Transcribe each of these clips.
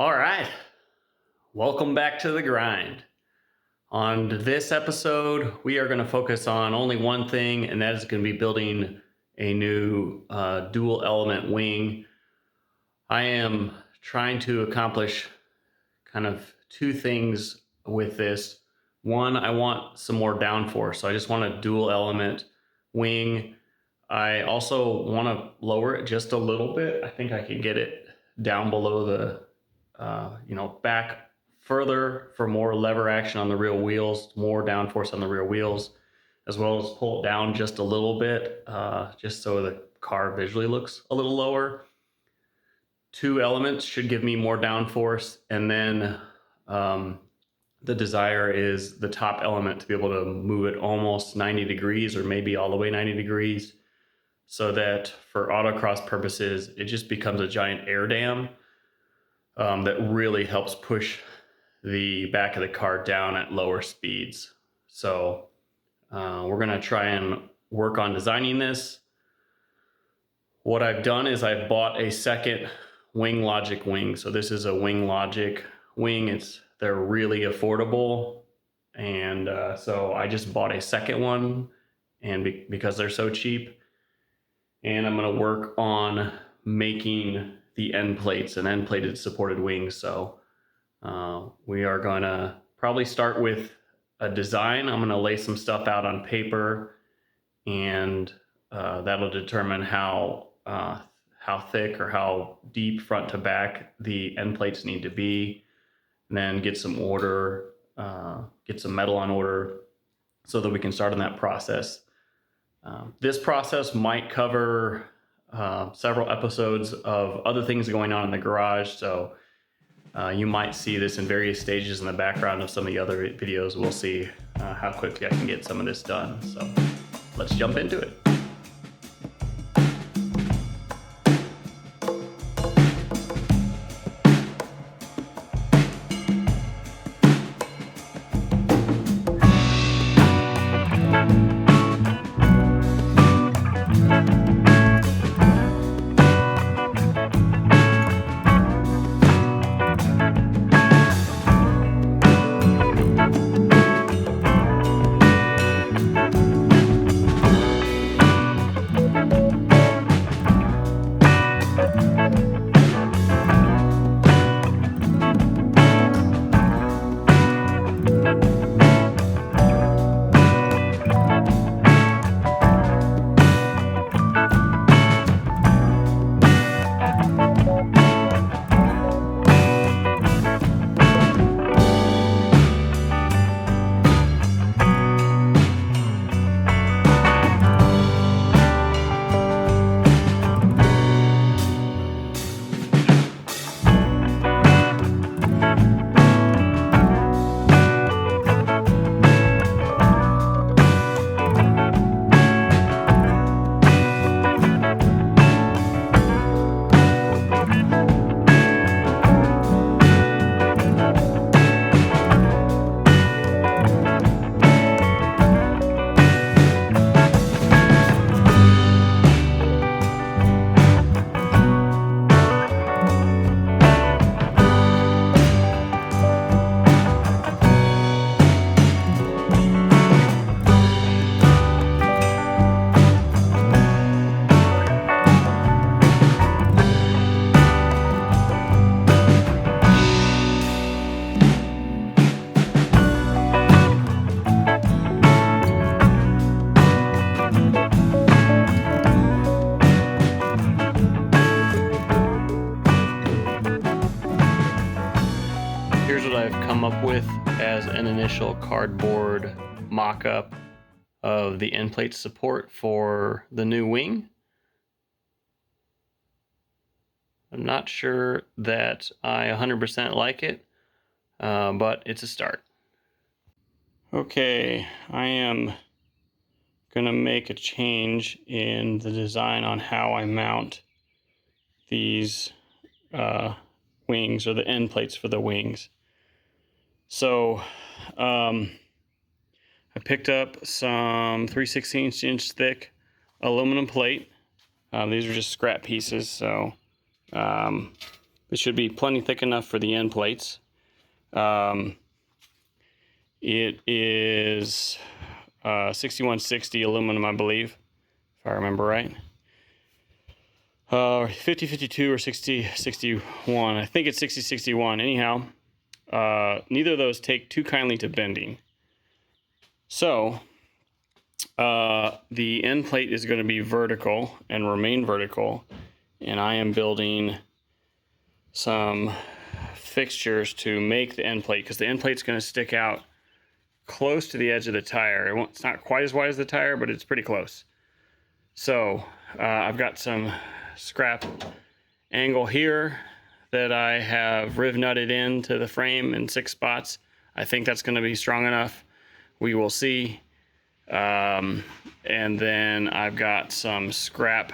All right. Welcome back to the grind. On this episode, we are going to focus on only one thing, and that is going to be building a new dual element wing. I am trying to accomplish kind of two things with this. One, I want some more downforce. So I just want a dual element wing. I also want to lower it just a little bit. I think I can get it down below the back further for more lever action on the rear wheels, more downforce on the rear wheels, as well as pull it down just a little bit, just so the car visually looks a little lower. Two elements should give me more downforce, and then the desire is the top element to be able to move it almost 90 degrees or maybe all the way 90 degrees, so that for autocross purposes, it just becomes a giant air dam that really helps push the back of the car down at lower speeds. So we're going to try and work on designing this. What I've done is I've bought a second Wing Logic wing. So this is a Wing Logic wing. They're really affordable. And so I just bought a second one, and because they're so cheap. And I'm going to work on making the end plates and end plated supported wings. So we are going to probably start with a design. I'm going to lay some stuff out on paper, and that'll determine how thick or how deep front to back the end plates need to be, and then get some metal on order so that we can start on that process. This process might cover several episodes of other things going on in the garage, so you might see this in various stages in the background of some of the other videos. We'll see how quickly I can get some of this done. So let's jump into it. Here's what I've come up with as an initial cardboard mock-up of the end plate support for the new wing. I'm not sure that I 100% like it, but it's a start. Okay, I am going to make a change in the design on how I mount these wings, or the end plates for the wings. So I picked up some 3/16 inch thick aluminum plate. These are just scrap pieces, so It should be plenty thick enough for the end plates. It is 6160 aluminum, I believe, if I remember right. 5052 or 6061. I think it's 6061. Anyhow, neither of those take too kindly to bending. So the end plate is going to be vertical and remain vertical, and I am building some fixtures to make the end plate, because the end plate's going to stick out close to the edge of the tire. It's not quite as wide as the tire, but it's pretty close. So I've got some scrap angle here that I have riv nutted into the frame in 6 spots. I think that's going to be strong enough. We will see. And then I've got some scrap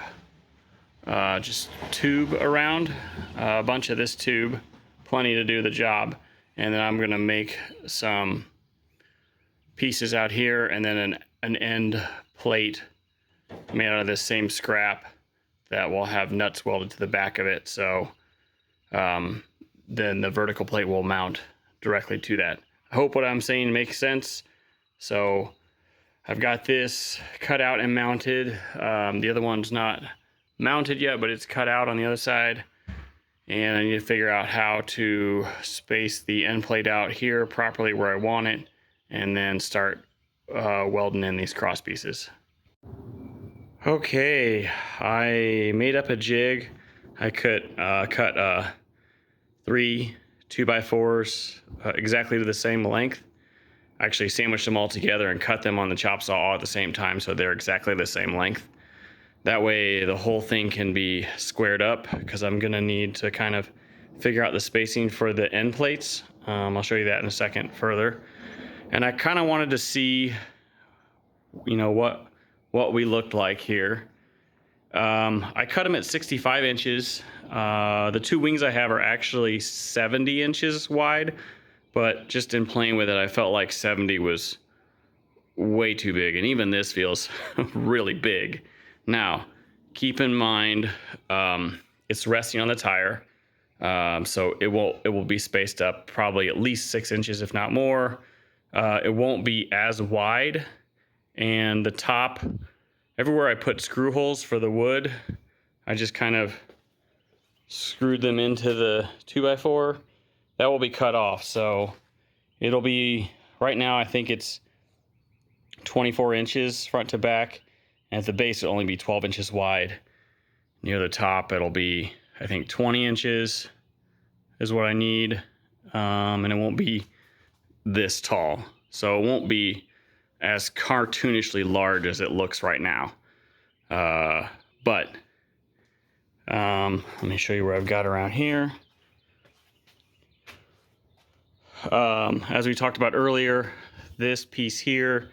just tube around, a bunch of this tube, plenty to do the job. And then I'm going to make some pieces out here, and then an end plate made out of this same scrap that will have nuts welded to the back of it. So then the vertical plate will mount directly to that. I hope what I'm saying makes sense. So I've got this cut out and mounted. The other one's not mounted yet, but it's cut out on the other side. And I need to figure out how to space the end plate out here properly where I want it, and then start welding in these cross pieces. Okay, I made up a jig. I cut 3 2x4s exactly to the same length. Actually sandwiched them all together and cut them on the chop saw all at the same time, so they're exactly the same length. That way the whole thing can be squared up, because I'm gonna need to kind of figure out the spacing for the end plates. I'll show you that in a second further. And I kind of wanted to see, what we looked like here. I cut them at 65 inches. The 2 wings I have are actually 70 inches wide, but just in playing with it, I felt like 70 was way too big, and even this feels really big. Now, keep in mind, it's resting on the tire, so it will be spaced up probably at least 6 inches, if not more. It won't be as wide, and the top, everywhere I put screw holes for the wood, I just kind of screwed them into the 2x4. That will be cut off, so it'll be, right now I think it's 24 inches front to back, and at the base it'll only be 12 inches wide. Near the top it'll be, I think, 20 inches is what I need, and it won't be this tall, so it won't be as cartoonishly large as it looks right now. But let me show you where I've got around here. As we talked about earlier, this piece here,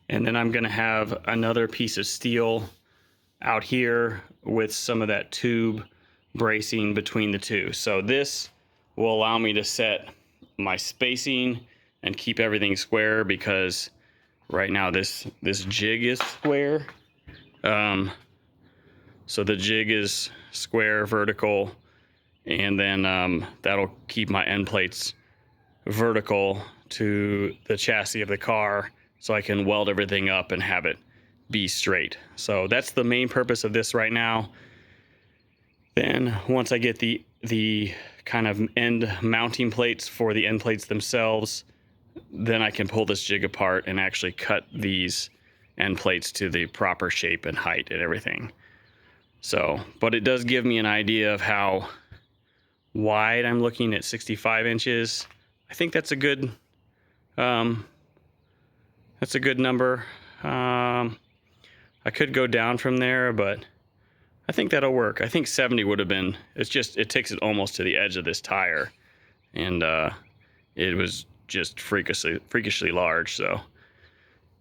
and then I'm going to have another piece of steel out here with some of that tube bracing between the two. So this will allow me to set my spacing and keep everything square, because right now this jig is square. So the jig is square, vertical, and then that'll keep my end plates vertical to the chassis of the car, so I can weld everything up and have it be straight. So that's the main purpose of this right now. Then once I get the kind of end mounting plates for the end plates themselves, then I can pull this jig apart and actually cut these end plates to the proper shape and height and everything. So, but it does give me an idea of how wide I'm looking at 65 inches. I think that's a good number. I could go down from there, but I think that'll work. I think 70 would have been, it takes it almost to the edge of this tire, and it was just freakishly large. So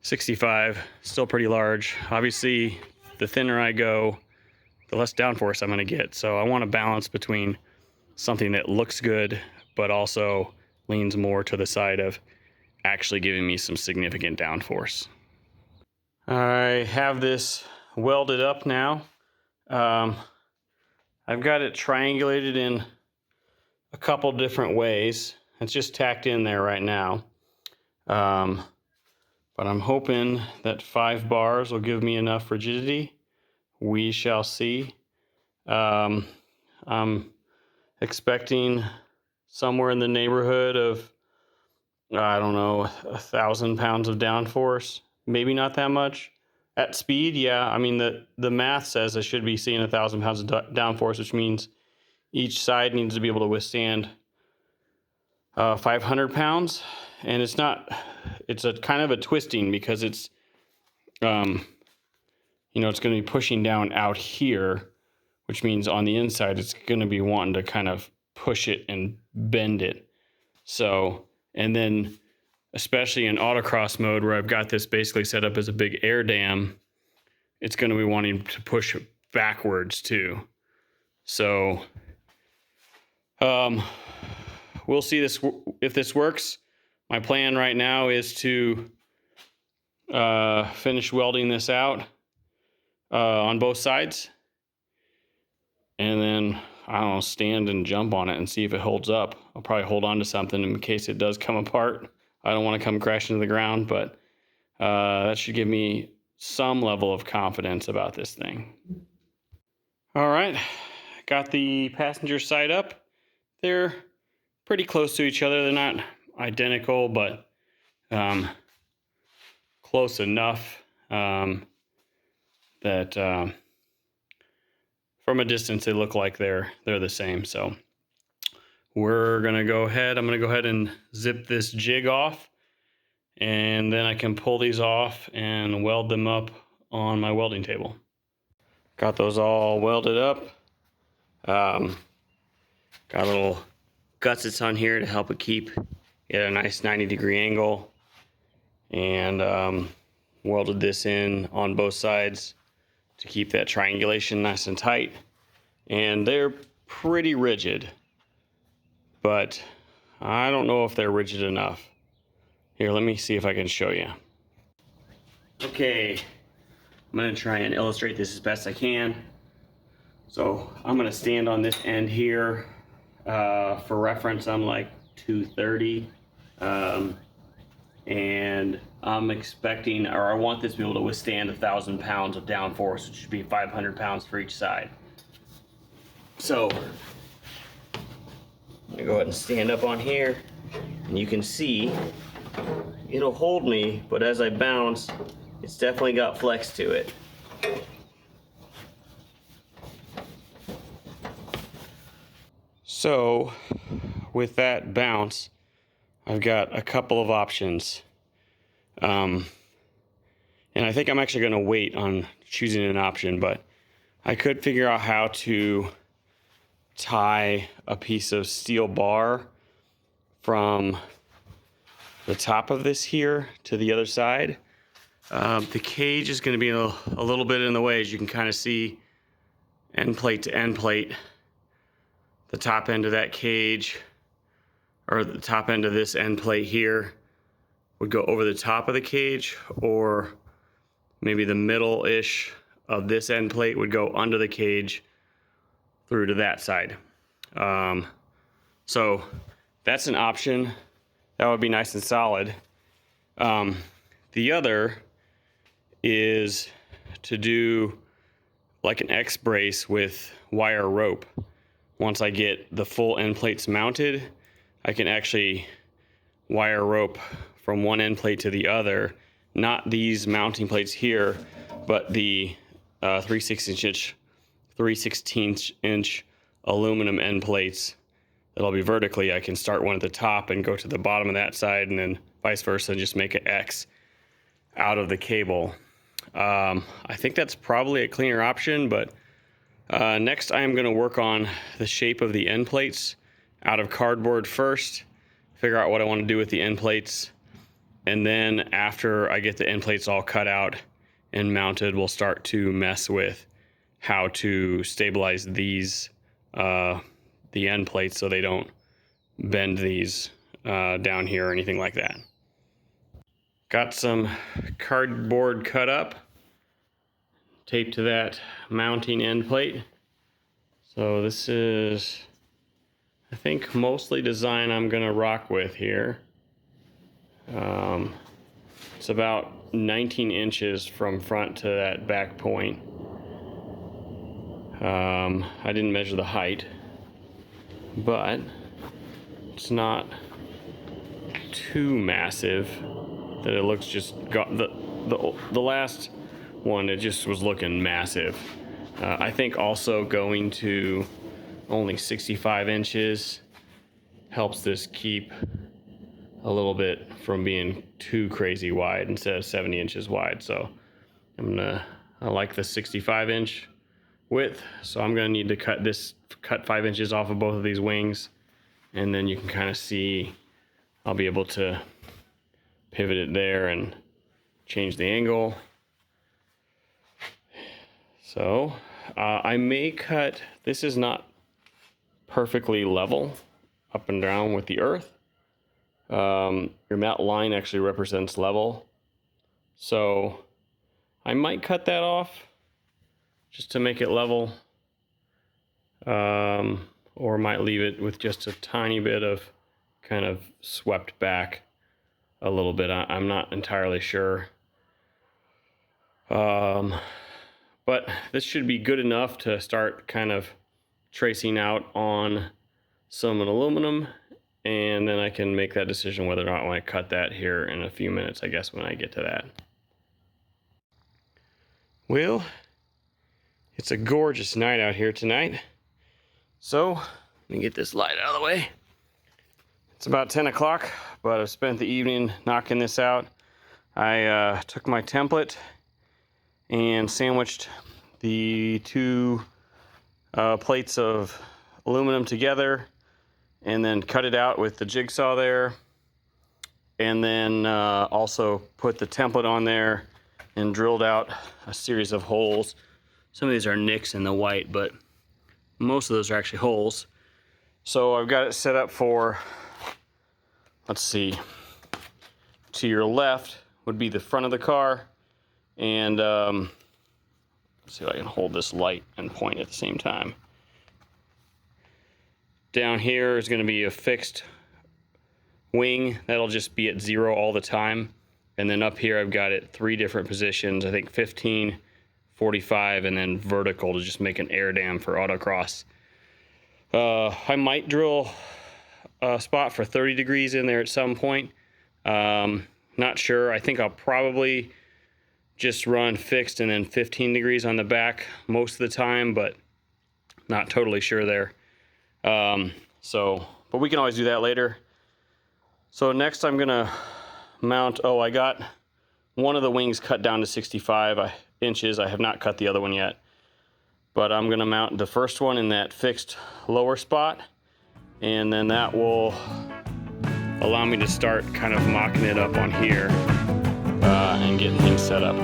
65, still pretty large. Obviously, the thinner I go, the less downforce I'm going to get. So I want to balance between something that looks good, but also leans more to the side of actually giving me some significant downforce. I have this welded up now. I've got it triangulated in a couple different ways. It's just tacked in there right now. But I'm hoping that 5 bars will give me enough rigidity. We shall see. I'm expecting somewhere in the neighborhood of, I don't know, 1,000 pounds of downforce. Maybe not that much. At speed, yeah. I mean, the math says I should be seeing 1,000 pounds of downforce, which means each side needs to be able to withstand 500 pounds. And it's a kind of a twisting because it's, it's going to be pushing down out here, which means on the inside, it's going to be wanting to kind of push it and bend it. So, and then especially in autocross mode where I've got this basically set up as a big air dam, it's going to be wanting to push backwards too. So, we'll see if this works. My plan right now is to finish welding this out on both sides, and then I don't know, stand and jump on it and see if it holds up. I'll probably hold on to something in case it does come apart. I don't want to come crashing to the ground, but that should give me some level of confidence about this thing. All right, got the passenger side up. They're pretty close to each other. They're not identical, but close enough that from a distance they look like they're the same. So we're gonna go ahead. I'm gonna go ahead and zip this jig off, and then I can pull these off and weld them up on my welding table. Got those all welded up. Got little gussets on here to help it keep at a nice 90-degree angle, and welded this in on both sides to keep that triangulation nice and tight. And they're pretty rigid, but I don't know if they're rigid enough. Here, let me see if I can show you. Okay, I'm gonna try and illustrate this as best I can. So I'm gonna stand on this end here. For reference, I'm like 230. And I'm expecting, or I want this to be able to withstand 1,000 pounds of downforce, which should be 500 pounds for each side. So I'm gonna go ahead and stand up on here, and you can see it'll hold me, but as I bounce, it's definitely got flex to it. So with that bounce, I've got a couple of options. And I think I'm actually going to wait on choosing an option, but I could figure out how to tie a piece of steel bar from the top of this here to the other side. The cage is going to be a little bit in the way, as you can kind of see, end plate to end plate. The top end of that cage, or the top end of this end plate here, would go over the top of the cage, or maybe the middle-ish of this end plate would go under the cage through to that side. So that's an option. That would be nice and solid. The other is to do like an X brace with wire rope. Once I get the full end plates mounted, I can actually wire rope from one end plate to the other. Not these mounting plates here, but the 3/16-inch aluminum end plates that'll be vertically. I can start one at the top and go to the bottom of that side, and then vice versa, and just make an X out of the cable. I think that's probably a cleaner option, but next I am going to work on the shape of the end plates out of cardboard first, figure out what I want to do with the end plates, and then after I get the end plates all cut out and mounted, we'll start to mess with how to stabilize these, the end plates, so they don't bend these down here or anything like that. Got some cardboard cut up, taped to that mounting end plate. So this is I think mostly design I'm gonna rock with here. It's about 19 inches from front to that back point. I didn't measure the height, but it's not too massive that it looks just got the last one, it just was looking massive. I think also going to only 65 inches helps this keep a little bit from being too crazy wide instead of 70 inches wide. So I like the 65-inch width, so I'm gonna need to cut 5 inches off of both of these wings, and then you can kind of see I'll be able to pivot it there and change the angle. So I may cut, this is not perfectly level up and down with the earth. Your mat line actually represents level. So I might cut that off just to make it level. Or might leave it with just a tiny bit of kind of swept back a little bit. I'm not entirely sure. But this should be good enough to start kind of tracing out on some aluminum, and then I can make that decision whether or not I want to cut that here in a few minutes, I guess, when I get to that. Well, it's a gorgeous night out here tonight. So, let me get this light out of the way. It's about 10 o'clock, but I've spent the evening knocking this out. I took my template and sandwiched the two plates of aluminum together, and then cut it out with the jigsaw there, and then also put the template on there and drilled out a series of holes. Some of these are nicks in the white, but most of those are actually holes. So I've got it set up for, let's see, to your left would be the front of the car, and let's see if I can hold this light and point at the same time. Down here is going to be a fixed wing that'll just be at 0 all the time, and then up here I've got it 3 different positions, I think 15, 45, and then vertical to just make an air dam for autocross. I might drill a spot for 30 degrees in there at some point. Not sure. I think I'll probably just run fixed and then 15 degrees on the back most of the time, but not totally sure there. But we can always do that later. So next I'm gonna mount, I got one of the wings cut down to 65 inches. I have not cut the other one yet, but I'm gonna mount the first one in that fixed lower spot, and then that will allow me to start kind of mocking it up on here and getting things set up.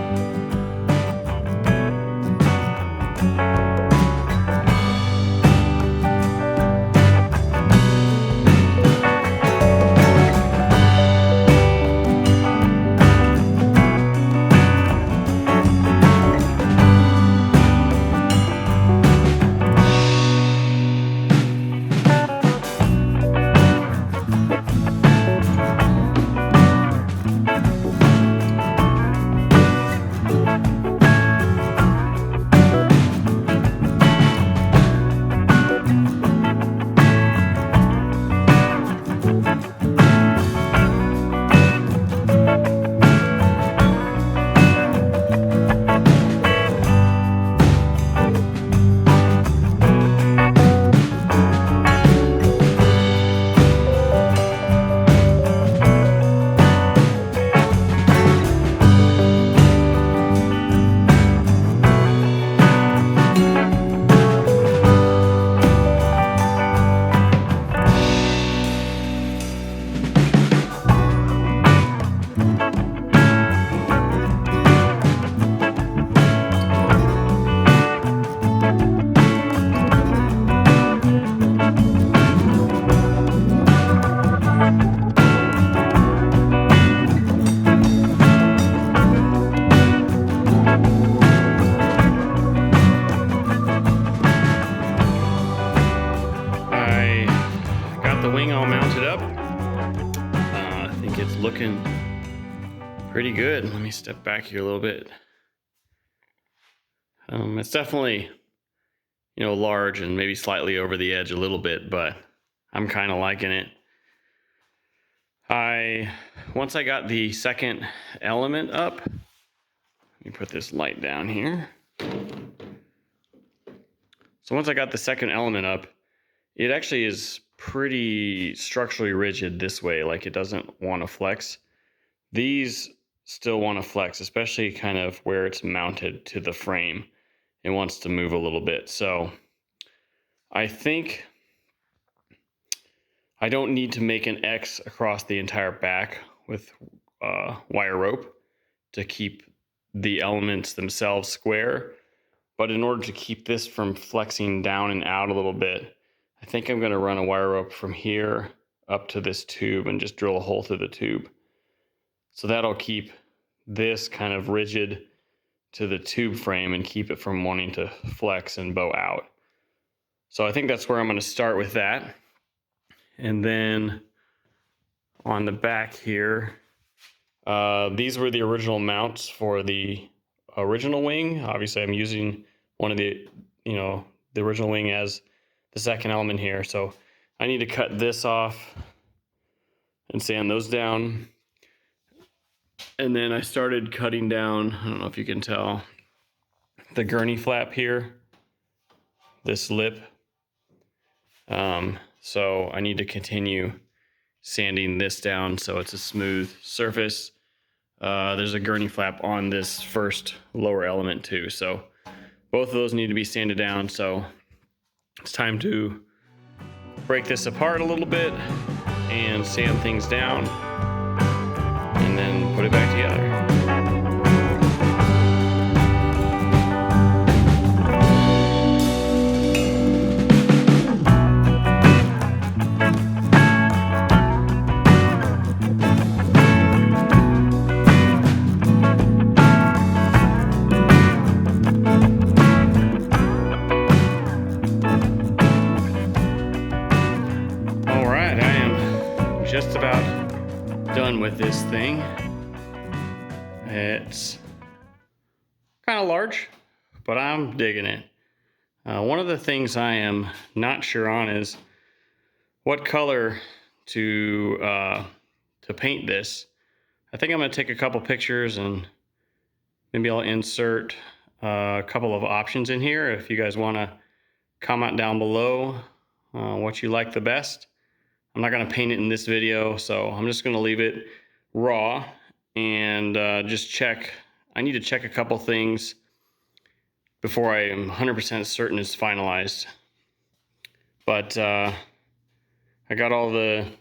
it up. I think it's looking pretty good. Let me step back here a little bit. It's definitely, large and maybe slightly over the edge a little bit, but I'm kind of liking it. Once I got the second element up, let me put this light down here. So once I got the second element up, it actually is pretty structurally rigid this way, like it doesn't want to flex. These still want to flex, especially kind of where it's mounted to the frame. It wants to move a little bit. So I think I don't need to make an X across the entire back with wire rope to keep the elements themselves square. But in order to keep this from flexing down and out a little bit, I think I'm going to run a wire rope from here up to this tube and just drill a hole through the tube. So that'll keep this kind of rigid to the tube frame and keep it from wanting to flex and bow out. So I think that's where I'm going to start with that. And then on the back here, these were the original mounts for the original wing. Obviously I'm using one of the original wing as the second element here. So I need to cut this off and sand those down. And then I started cutting down, I don't know if you can tell, the gurney flap here, this lip. So I need to continue sanding this down so it's a smooth surface. There's a gurney flap on this first lower element too. So both of those need to be sanded down. So it's time to break this apart a little bit and sand things down and then put it back together. Just about done with this thing. It's kind of large, but I'm digging it. One of the things I am not sure on is what color to paint this. I think I'm going to take a couple pictures and maybe I'll insert a couple of options in here if you guys want to comment down below what you like the best. I'm not going to paint it in this video, so I'm just going to leave it raw and just check. I need to check a couple things before I am 100% certain it's finalized. But I got all the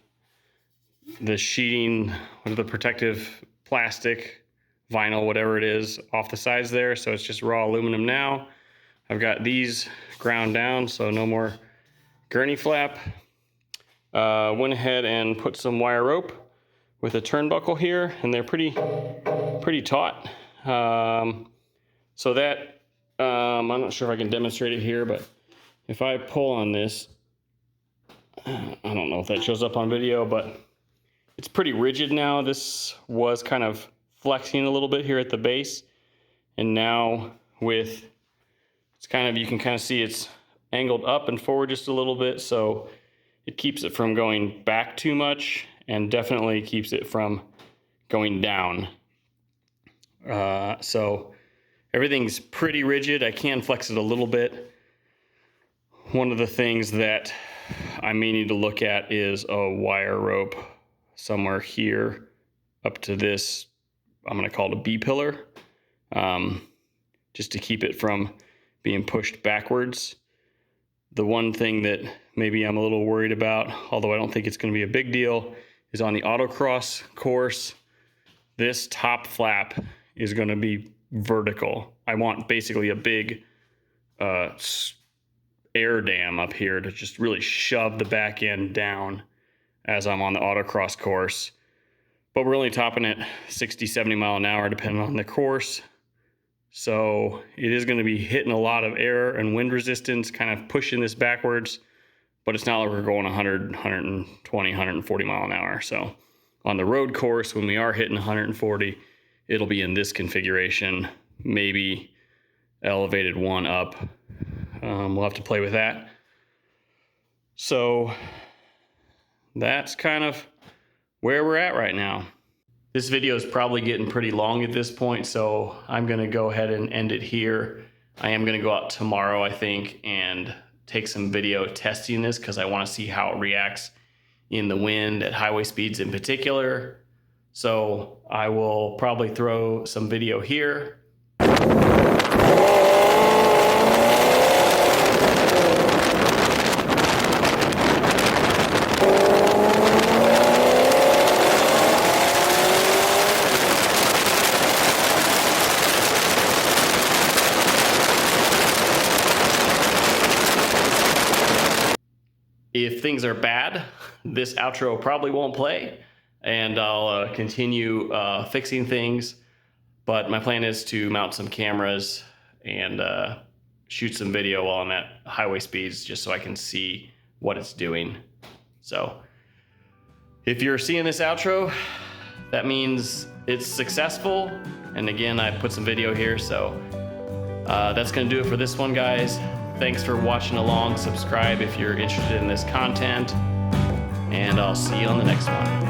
sheeting, the protective plastic, vinyl, whatever it is, off the sides there, so it's just raw aluminum now. I've got these ground down, so no more gurney flap. Went ahead and put some wire rope with a turnbuckle here, and they're pretty taut. So that, I'm not sure if I can demonstrate it here, but if I pull on this, I don't know if that shows up on video, but it's pretty rigid now. This was kind of flexing a little bit here at the base, and now with, it's kind of, you can kind of see it's angled up and forward just a little bit, so it keeps it from going back too much and definitely keeps it from going down. So everything's pretty rigid. I can flex it a little bit. One of the things that I may need to look at is a wire rope somewhere here up to this, I'm going to call it a B pillar, just to keep it from being pushed backwards. The one thing that maybe I'm a little worried about, although I don't think it's going to be a big deal, is on the autocross course, this top flap is going to be vertical. I want basically a big air dam up here to just really shove the back end down as I'm on the autocross course. But we're only topping at 60, 70 mile an hour depending on the course. So it is going to be hitting a lot of air and wind resistance, kind of pushing this backwards. but it's not like we're going 100, 120, 140 mile an hour. So on the road course, when we are hitting 140, it'll be in this configuration, maybe elevated one up. We'll have to play with that. So that's kind of where we're at right now. This video is probably getting pretty long at this point, so I'm gonna go ahead and end it here. I am gonna go out tomorrow, I think, and take some video testing this because I wanna see how it reacts in the wind at highway speeds in particular. So I will probably throw some video here. If things are bad, this outro probably won't play, and I'll continue fixing things. But my plan is to mount some cameras and shoot some video while I'm at highway speeds, just so I can see what it's doing. So if you're seeing this outro, that means it's successful. And again, I put some video here, so that's gonna do it for this one, guys. Thanks for watching along. Subscribe if you're interested in this content, and I'll see you on the next one.